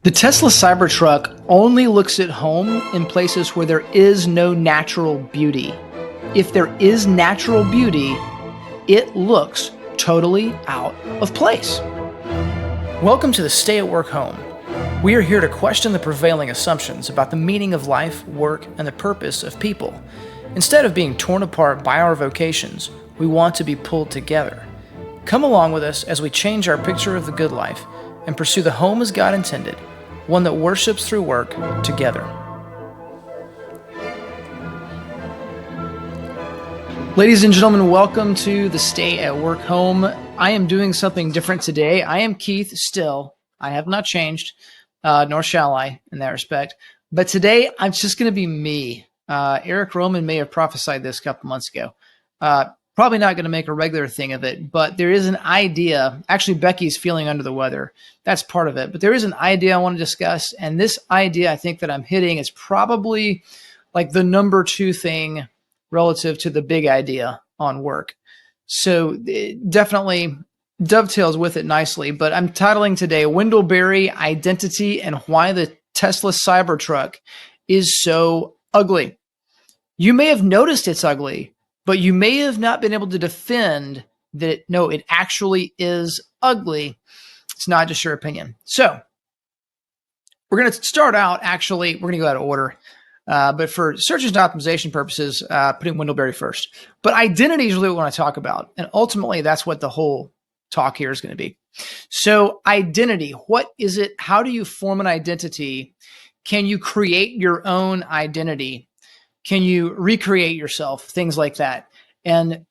The Tesla Cybertruck only looks at home in places where there is no natural beauty. If there is natural beauty, it looks totally out of place. Welcome to the Stay at Work Home. We are here to question the prevailing assumptions about the meaning of life, work, and the purpose of people. Instead of being torn apart by our vocations, we want to be pulled together. Come along with us as we change our picture of the good life and pursue the home as God intended, one that worships through work together. Ladies and gentlemen, welcome to the Stay at Work Home. I am doing something different today. I am Keith still. I have not changed, nor shall I in that respect. But today, I'm just going to be me. Eric Roman may have prophesied this a couple months ago. Probably not going to make a regular thing of it, but there is an idea. Actually, Becky's feeling under the weather. That's part of it. But there is an idea I want to discuss. And this idea I think that I'm hitting is probably like the number two thing relative to the big idea on work. So it definitely dovetails with it nicely. But I'm titling today, Wendell Berry, Identity and Why the Tesla Cybertruck is So Ugly. You may have noticed it's ugly, but you may have not been able to defend that, no, it actually is ugly. It's not just your opinion. So we're going to start out, actually, we're going to go out of order. But for search engine optimization purposes, putting Wendell Berry first. But identity is really what we want to talk about. And ultimately, that's what the whole talk here is going to be. So identity, what is it? How do you form an identity? Can you create your own identity? Can you recreate yourself? Things like that. And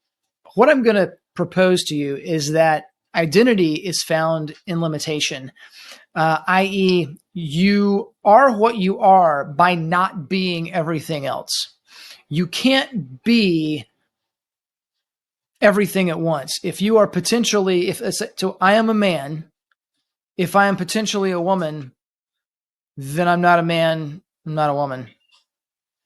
what I'm going to propose to you is that identity is found in limitation, i.e., you are what you are by not being everything else. You can't be everything at once. If you are potentially, so I am a man, if I am potentially a woman, then I'm not a man, I'm not a woman.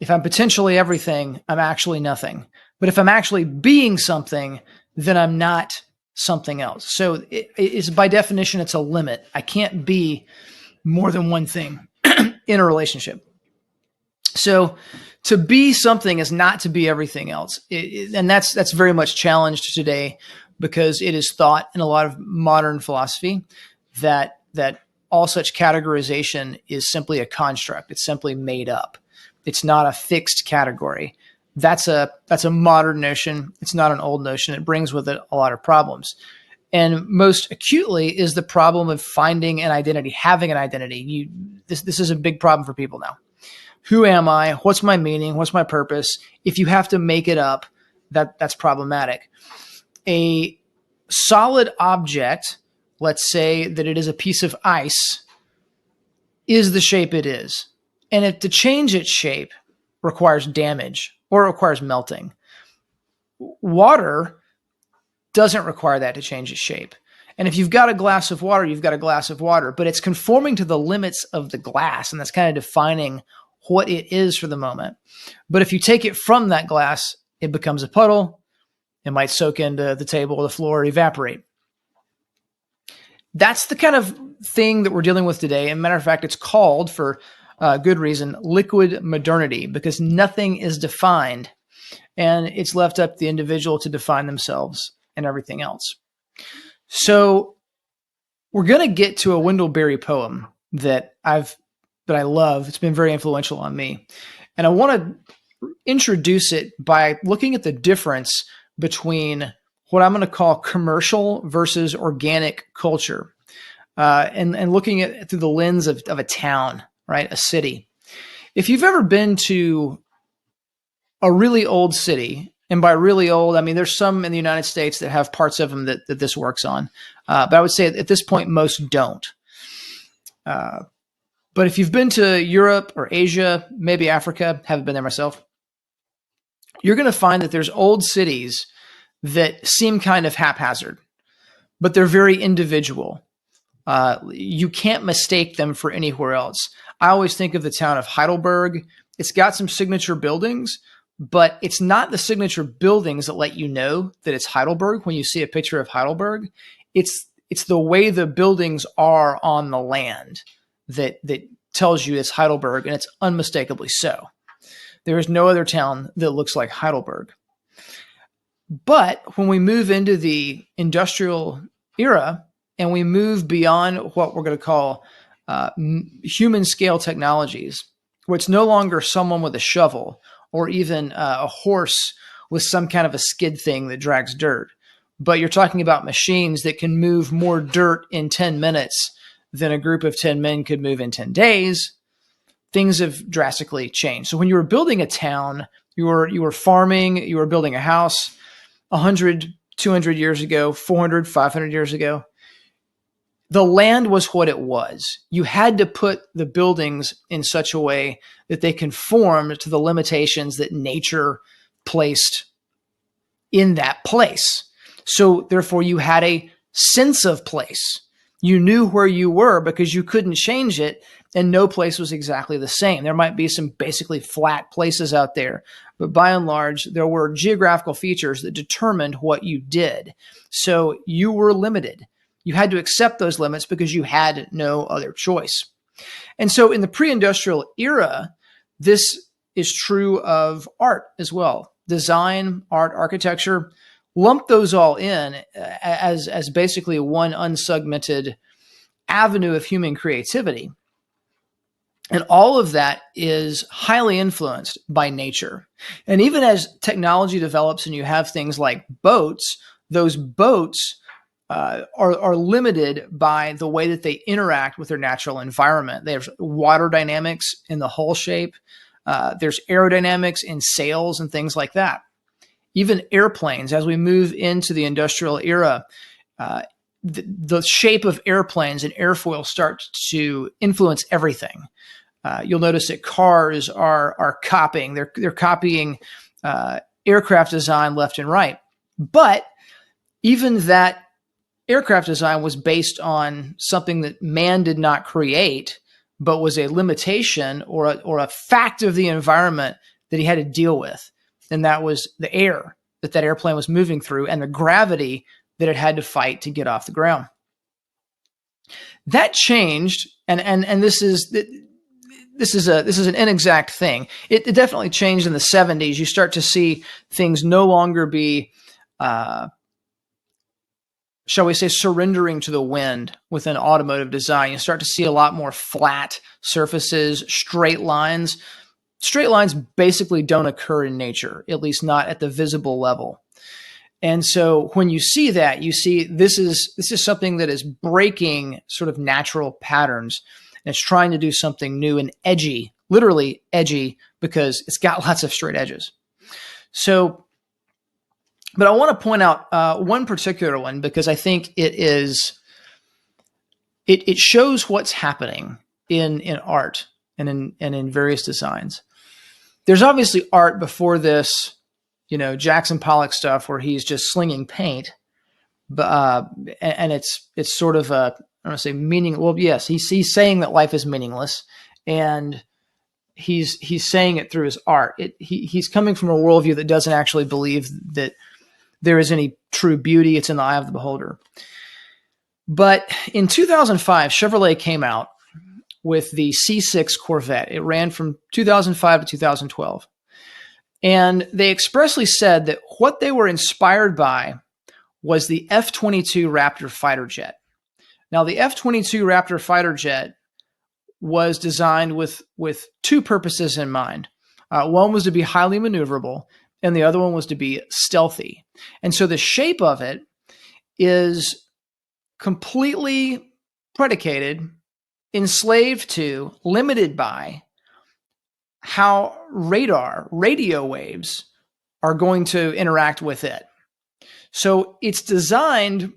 If I'm potentially everything, I'm actually nothing. But if I'm actually being something, then I'm not something else. So it's by definition, it's a limit. I can't be more than one thing in a relationship. So to be something is not to be everything else. And that's very much challenged today because it is thought in a lot of modern philosophy that all such categorization is simply a construct. It's simply made up. It's not a fixed category. That's a modern notion. It's not an old notion. It brings with it a lot of problems. And most acutely is the problem of finding an identity, having an identity. This is a big problem for people now. Who am I? What's my meaning? What's my purpose? If you have to make it up, that's problematic. A solid object, let's say that it is a piece of ice, is the shape it is. And if to change its shape requires damage or requires melting, water doesn't require that to change its shape. And if you've got a glass of water, you've got a glass of water, but it's conforming to the limits of the glass. And that's kind of defining what it is for the moment. But if you take it from that glass, it becomes a puddle. It might soak into the table, the floor, evaporate. That's the kind of thing that we're dealing with today. And matter of fact, it's called, for good reason, liquid modernity, because nothing is defined and it's left up to the individual to define themselves and everything else. So we're going to get to a Wendell Berry poem that I love. It's been very influential on me. And I want to introduce it by looking at the difference between what I'm going to call commercial versus organic culture, and looking at it through the lens of a town, right? A city. If you've ever been to a really old city, and by really old, I mean, there's some in the United States that have parts of them that this works on. But I would say at this point, most don't. But if you've been to Europe or Asia, maybe Africa, haven't been there myself, you're going to find that there's old cities that seem kind of haphazard, but they're very individual. You can't mistake them for anywhere else. I always think of the town of Heidelberg. It's got some signature buildings, but it's not the signature buildings that let you know that it's Heidelberg when you see a picture of Heidelberg. It's the way the buildings are on the land that tells you it's Heidelberg, and it's unmistakably so. There is no other town that looks like Heidelberg. But when we move into the industrial era and we move beyond what we're going to call human scale technologies, where it's no longer someone with a shovel or even a horse with some kind of a skid thing that drags dirt, but you're talking about machines that can move more dirt in 10 minutes than a group of 10 men could move in 10 days, things have drastically changed. So when you were building a town, you were farming, you were building a house 100, 200 years ago, 400, 500 years ago, the land was what it was. You had to put the buildings in such a way that they conformed to the limitations that nature placed in that place. So therefore you had a sense of place. You knew where you were because you couldn't change it, and no place was exactly the same. There might be some basically flat places out there, but by and large, there were geographical features that determined what you did. So you were limited. You had to accept those limits because you had no other choice. And so in the pre-industrial era, this is true of art as well. Design, art, architecture, lump those all in as basically one unsegmented avenue of human creativity. And all of that is highly influenced by nature. And even as technology develops and you have things like boats, those boats are limited by the way that they interact with their natural environment. There's water dynamics in the hull shape. There's aerodynamics in sails and things like that. Even airplanes, as we move into the industrial era, the shape of airplanes and airfoil starts to influence everything. You'll notice that cars are copying. They're copying aircraft design left and right. But even that aircraft design was based on something that man did not create, but was a limitation or a fact of the environment that he had to deal with. And that was the air that airplane was moving through and the gravity that it had to fight to get off the ground. That changed, and this is an inexact thing. It definitely changed in the 70s. You start to see things no longer be shall we say, surrendering to the wind within automotive design. You start to see a lot more flat surfaces, straight lines. Straight lines basically don't occur in nature, at least not at the visible level. And so when you see that, you see this is something that is breaking sort of natural patterns, and it's trying to do something new and edgy, literally edgy, because it's got lots of straight edges. So, but I want to point out one particular one because I think it shows what's happening in art and in various designs. There's obviously art before this, Jackson Pollock stuff where he's just slinging paint, but and it's sort of I don't want to say meaning. Well, yes, he's saying that life is meaningless, and he's saying it through his art. He's coming from a worldview that doesn't actually believe that there is any true beauty. It's in the eye of the beholder. But in 2005, Chevrolet came out with the C6 Corvette. It ran from 2005 to 2012. And they expressly said that what they were inspired by was the F-22 Raptor fighter jet. Now, the F-22 Raptor fighter jet was designed with two purposes in mind. One was to be highly maneuverable, and the other one was to be stealthy. And so the shape of it is completely predicated, enslaved to, limited by how radio waves are going to interact with it. So it's designed,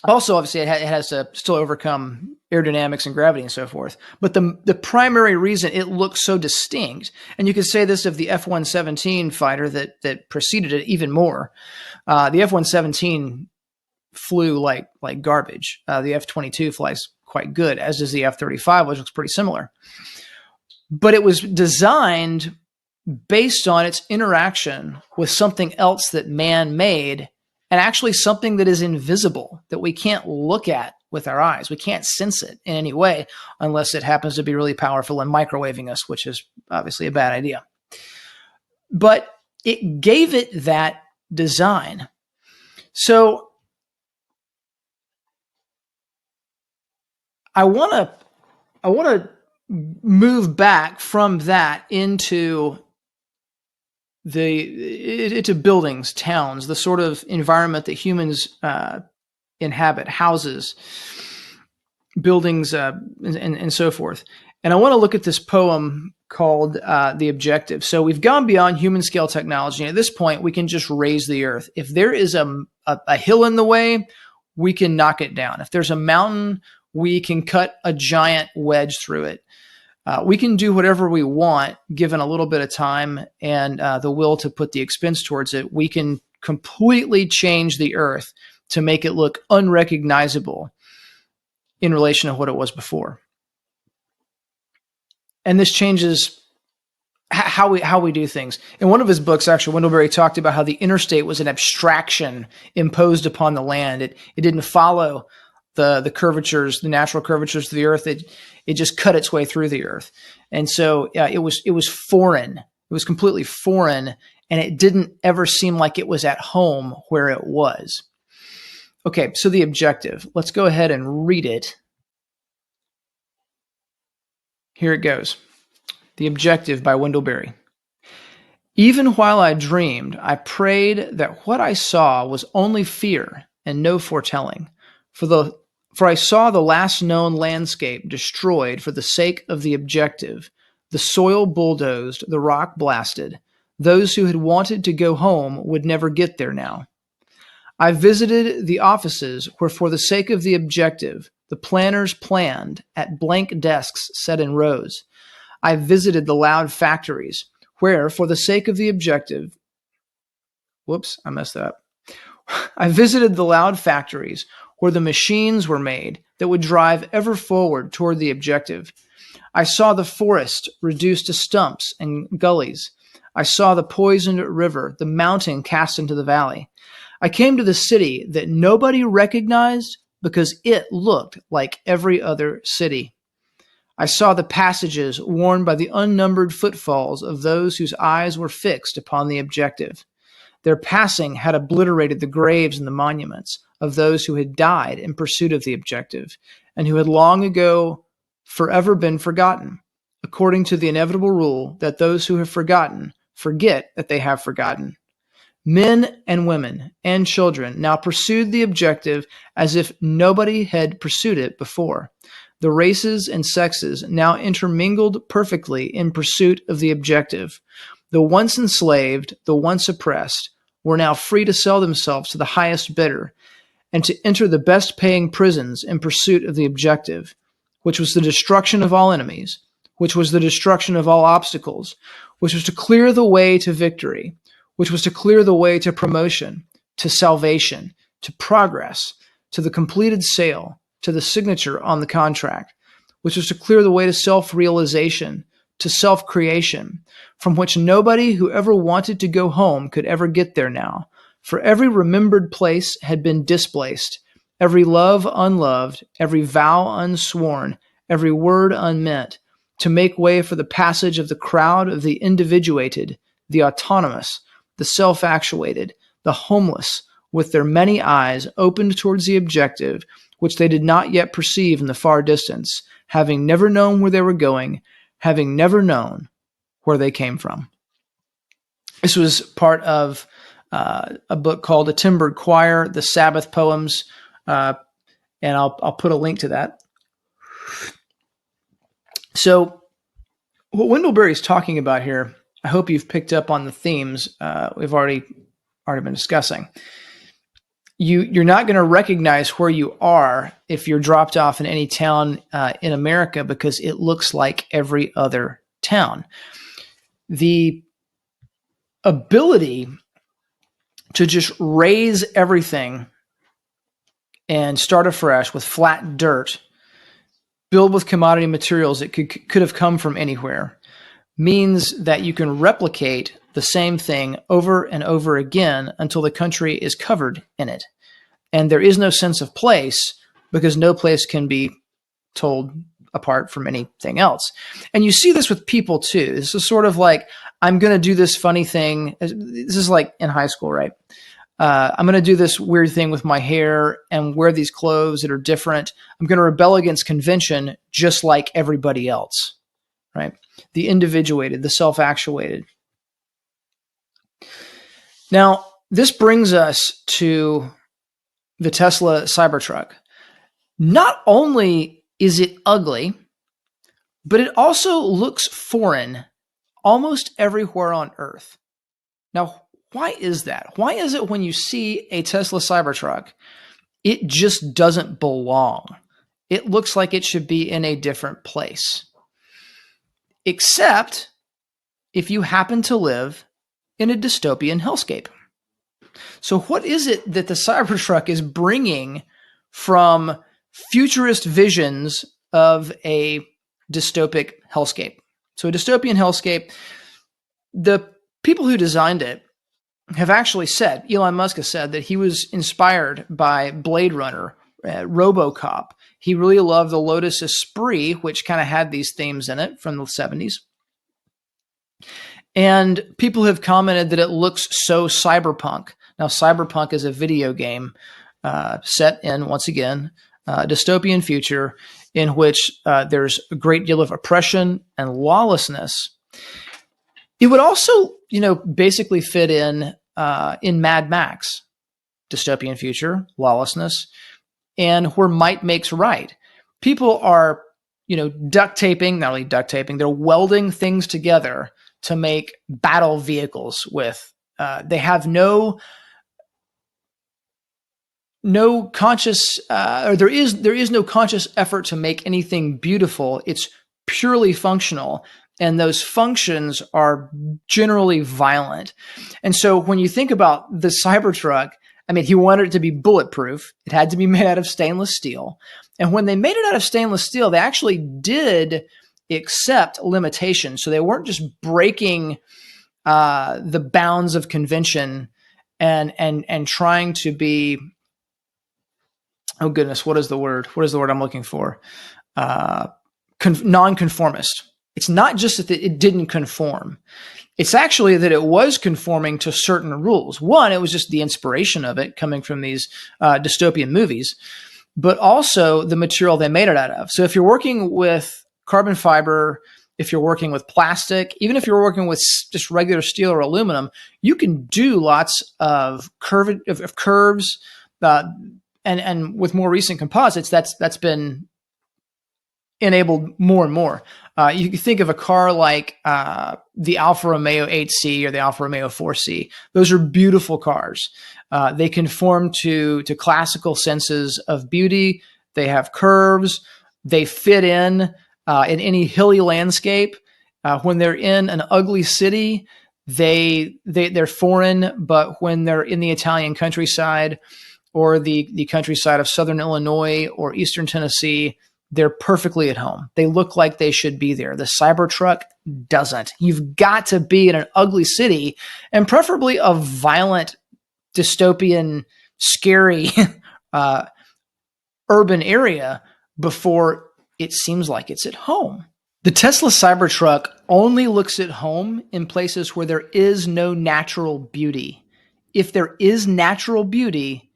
also obviously it has to still overcome aerodynamics and gravity and so forth. But the primary reason it looks so distinct, and you could say this of the F-117 fighter that preceded it even more. The F-117 flew like garbage. The F-22 flies quite good, as does the F-35, which looks pretty similar. But it was designed based on its interaction with something else that man made, and actually something that is invisible, that we can't look at with our eyes. We can't sense it in any way unless it happens to be really powerful and microwaving us, which is obviously a bad idea. But it gave it that design. So I want to move back from that into buildings, towns, the sort of environment that humans inhabit, houses, buildings, and so forth. And I want to look at this poem called The Objective. So we've gone beyond human scale technology. And at this point, we can just raise the earth. If there is a hill in the way, we can knock it down. If there's a mountain, we can cut a giant wedge through it. We can do whatever we want, given a little bit of time and the will to put the expense towards it. We can completely change the earth to make it look unrecognizable in relation to what it was before. And this changes how we do things. In one of his books, actually, Wendell Berry talked about how the interstate was an abstraction imposed upon the land. It didn't follow the curvatures, the natural curvatures of the earth. It just cut its way through the earth. And so it was foreign. It was completely foreign, and it didn't ever seem like it was at home where it was. Okay, so The Objective. Let's go ahead and read it. Here it goes. The Objective by Wendell Berry. Even while I dreamed, I prayed that what I saw was only fear and no foretelling. For I saw the last known landscape destroyed for the sake of the objective, the soil bulldozed, the rock blasted. Those who had wanted to go home would never get there now. I visited the offices where, for the sake of the objective, the planners planned at blank desks set in rows. I visited the loud factories where, for the sake of the objective, I messed that up. I visited the loud factories where the machines were made that would drive ever forward toward the objective. I saw the forest reduced to stumps and gullies. I saw the poisoned river, the mountain cast into the valley. I came to the city that nobody recognized because it looked like every other city. I saw the passages worn by the unnumbered footfalls of those whose eyes were fixed upon the objective. Their passing had obliterated the graves and the monuments of those who had died in pursuit of the objective and who had long ago forever been forgotten, according to the inevitable rule that those who have forgotten forget that they have forgotten. Men and women and children now pursued the objective as if nobody had pursued it before. The races and sexes now intermingled perfectly in pursuit of the objective. The once enslaved, the once oppressed, were now free to sell themselves to the highest bidder and to enter the best-paying prisons in pursuit of the objective, which was the destruction of all enemies, which was the destruction of all obstacles, which was to clear the way to victory, which was to clear the way to promotion, to salvation, to progress, to the completed sale, to the signature on the contract, which was to clear the way to self-realization, to self-creation, from which nobody who ever wanted to go home could ever get there now. For every remembered place had been displaced, every love unloved, every vow unsworn, every word unmeant, to make way for the passage of the crowd of the individuated, the autonomous, the self-actuated, the homeless, with their many eyes opened towards the objective, which they did not yet perceive in the far distance, having never known where they were going, having never known where they came from. This was part of a book called A Timbered Choir, The Sabbath Poems, and I'll put a link to that. So what Wendell Berry is talking about here, I hope you've picked up on the themes we've already been discussing. You're not going to recognize where you are if you're dropped off in any town in America because it looks like every other town. The ability to just raise everything and start afresh with flat dirt, build with commodity materials that could have come from anywhere, means that you can replicate the same thing over and over again until the country is covered in it. And there is no sense of place because no place can be told apart from anything else. And you see this with people too. This is sort of like, I'm going to do this funny thing. This is like in high school, right? I'm going to do this weird thing with my hair and wear these clothes that are different. I'm going to rebel against convention just like everybody else, right? The individuated, the self-actuated. Now, this brings us to the Tesla Cybertruck. Not only is it ugly, but it also looks foreign almost everywhere on Earth. Now, why is that? Why is it when you see a Tesla Cybertruck, it just doesn't belong? It looks like it should be in a different place. Except if you happen to live in a dystopian hellscape. So what is it that the Cybertruck is bringing from futurist visions of a dystopic hellscape? So a dystopian hellscape, the people who designed it have actually said, Elon Musk has said that he was inspired by Blade Runner, RoboCop. He really loved the Lotus Esprit, which kind of had these themes in it from the 70s. And people have commented that it looks so cyberpunk. Now, cyberpunk is a video game set in, once again, a dystopian future in which there's a great deal of oppression and lawlessness. It would also, basically fit in Mad Max, dystopian future, lawlessness, and where might makes right. People are, duct taping, not only duct taping, they're welding things together to make battle vehicles with. They have no conscious, or there is no conscious effort to make anything beautiful. It's purely functional. And those functions are generally violent. And so when you think about the Cybertruck, I mean, he wanted it to be bulletproof. It had to be made out of stainless steel. And when they made it out of stainless steel, they actually did accept limitations. So they weren't just breaking the bounds of convention and trying to be, oh goodness, what is the word? What is the word I'm looking for? Nonconformist. It's not just that it didn't conform. It's actually that it was conforming to certain rules. One, it was just the inspiration of it coming from these dystopian movies, but also the material they made it out of. So if you're working with carbon fiber, if you're working with plastic, even if you're working with just regular steel or aluminum, you can do lots of curves, and with more recent composites, that's been enabled more and more. You can think of a car like the Alfa Romeo 8C or the Alfa Romeo 4C. Those are beautiful cars. They conform to classical senses of beauty. They have curves. They fit in any hilly landscape. When they're in an ugly city, they're foreign. But when they're in the Italian countryside or the countryside of Southern Illinois or Eastern Tennessee, they're perfectly at home. They look like they should be there. The Cybertruck doesn't. You've got to be in an ugly city and preferably a violent, dystopian, scary urban area before it seems like it's at home. The Tesla Cybertruck only looks at home in places where there is no natural beauty. If there is natural beauty,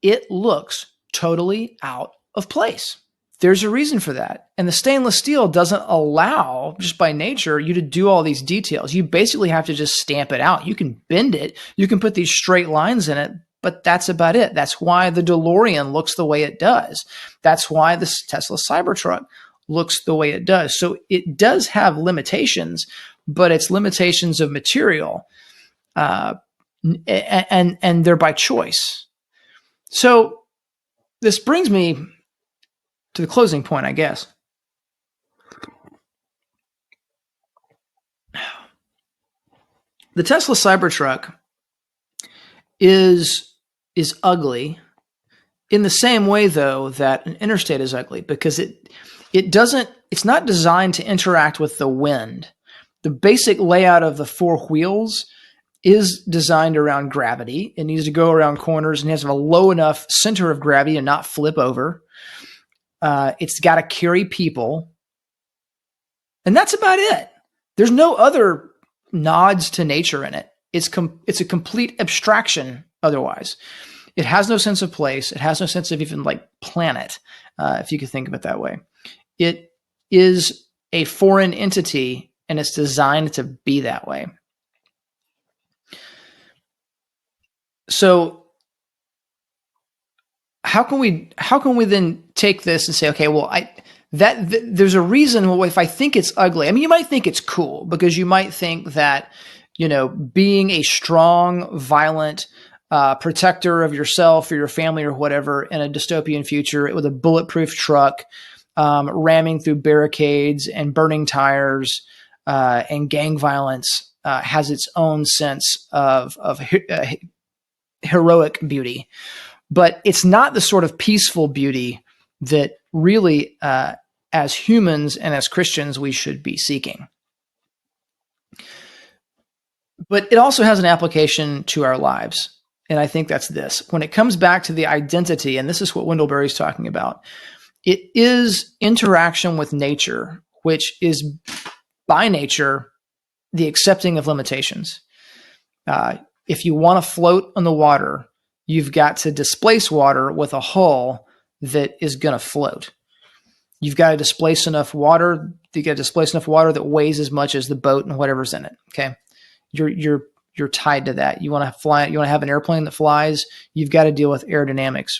it looks totally out of place. There's a reason for that. And the stainless steel doesn't allow, just by nature, you to do all these details. You basically have to just stamp it out. You can bend it. You can put these straight lines in it, but that's about it. That's why the DeLorean looks the way it does. That's why the Tesla Cybertruck looks the way it does. So it does have limitations, but it's limitations of material, and they're by choice. So this brings me to the closing point, I guess. The Tesla Cybertruck is ugly in the same way, though, that an interstate is ugly, because it's not designed to interact with the wind. The basic layout of the four wheels is designed around gravity. It needs to go around corners and has a low enough center of gravity and not flip over. It's got to carry people. And that's about it. There's no other nods to nature in it. It's a complete abstraction otherwise. It has no sense of place. It has no sense of even like planet, if you could think of it that way. It is a foreign entity, and it's designed to be that way. So how can we then take this and say, okay, well, there's a reason. Well, if I think it's ugly, I mean, you might think it's cool because you might think that, being a strong, violent protector of yourself or your family or whatever in a dystopian future with a bulletproof truck, ramming through barricades and burning tires and gang violence has its own sense of heroic beauty. But it's not the sort of peaceful beauty that really, as humans and as Christians, we should be seeking. But it also has an application to our lives. And I think that's this. When it comes back to the identity, and this is what Wendell Berry is talking about, it is interaction with nature, which is by nature the accepting of limitations. If you want to float on the water, you've got to displace water with a hull that is going to float. You've got to displace enough water. You got to displace enough water that weighs as much as the boat and whatever's in it. Okay, you're tied to that. You want to fly. You want to have an airplane that flies. You've got to deal with aerodynamics.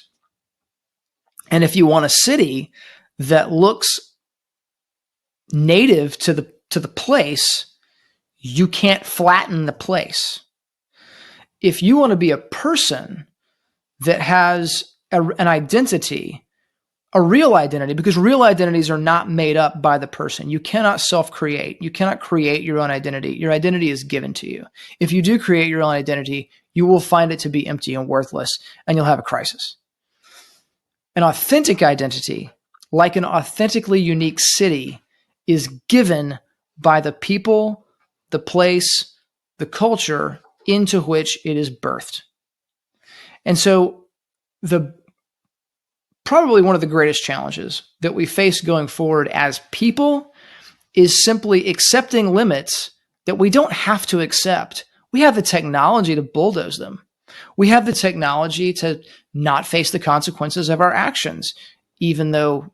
And if you want a city that looks native to the place, you can't flatten the place. If you want to be a person that has an identity, a real identity, because real identities are not made up by the person. You cannot self-create. You cannot create your own identity. Your identity is given to you. If you do create your own identity, you will find it to be empty and worthless, and you'll have a crisis. An authentic identity, like an authentically unique city, is given by the people, the place, the culture into which it is birthed. And so probably one of the greatest challenges that we face going forward as people is simply accepting limits that we don't have to accept. We have the technology to bulldoze them. We have the technology to not face the consequences of our actions, even though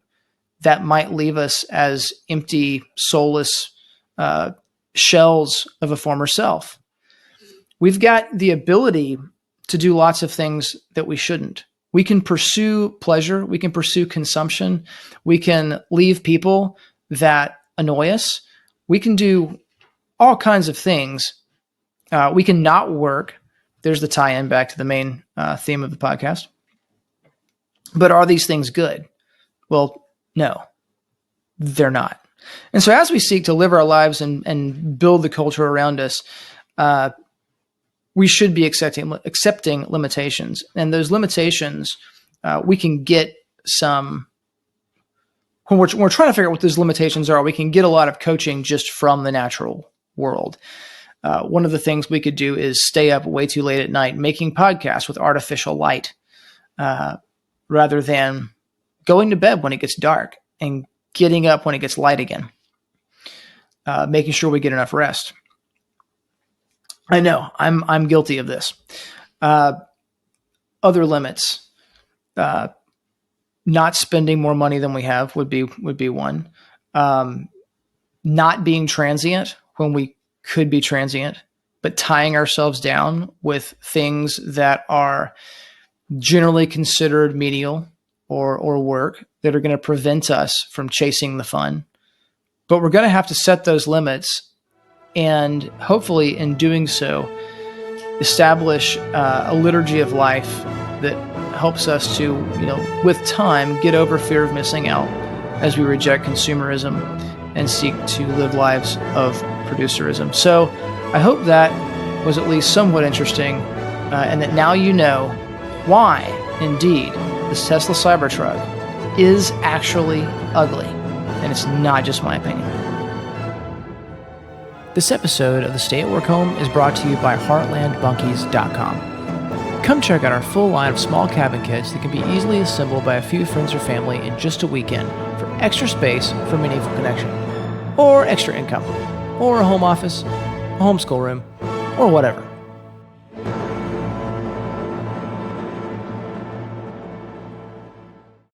that might leave us as empty, soulless shells of a former self. We've got the ability to do lots of things that we shouldn't. We can pursue pleasure. We can pursue consumption. We can leave people that annoy us. We can do all kinds of things. We can not work. There's the tie-in back to the main theme of the podcast. But are these things good? Well, no, they're not. And so as we seek to live our lives and build the culture around us, we should be accepting limitations. And those limitations, we can get some, when we're trying to figure out what those limitations are, we can get a lot of coaching just from the natural world. One of the things we could do is stay up way too late at night making podcasts with artificial light, rather than going to bed when it gets dark and getting up when it gets light again, making sure we get enough rest. I know I'm guilty of this. Other limits, not spending more money than we have would be one. Not being transient when we could be transient, but tying ourselves down with things that are generally considered menial or work that are going to prevent us from chasing the fun. But we're going to have to set those limits, and hopefully in doing so, establish a liturgy of life that helps us to, with time, get over fear of missing out as we reject consumerism and seek to live lives of producerism. So I hope that was at least somewhat interesting, and that now you know why, indeed, this Tesla Cybertruck is actually ugly, and it's not just my opinion. This episode of the Stay at Work Home is brought to you by HeartlandBunkies.com. Come check out our full line of small cabin kits that can be easily assembled by a few friends or family in just a weekend for extra space for meaningful connection, or extra income, or a home office, a homeschool room, or whatever.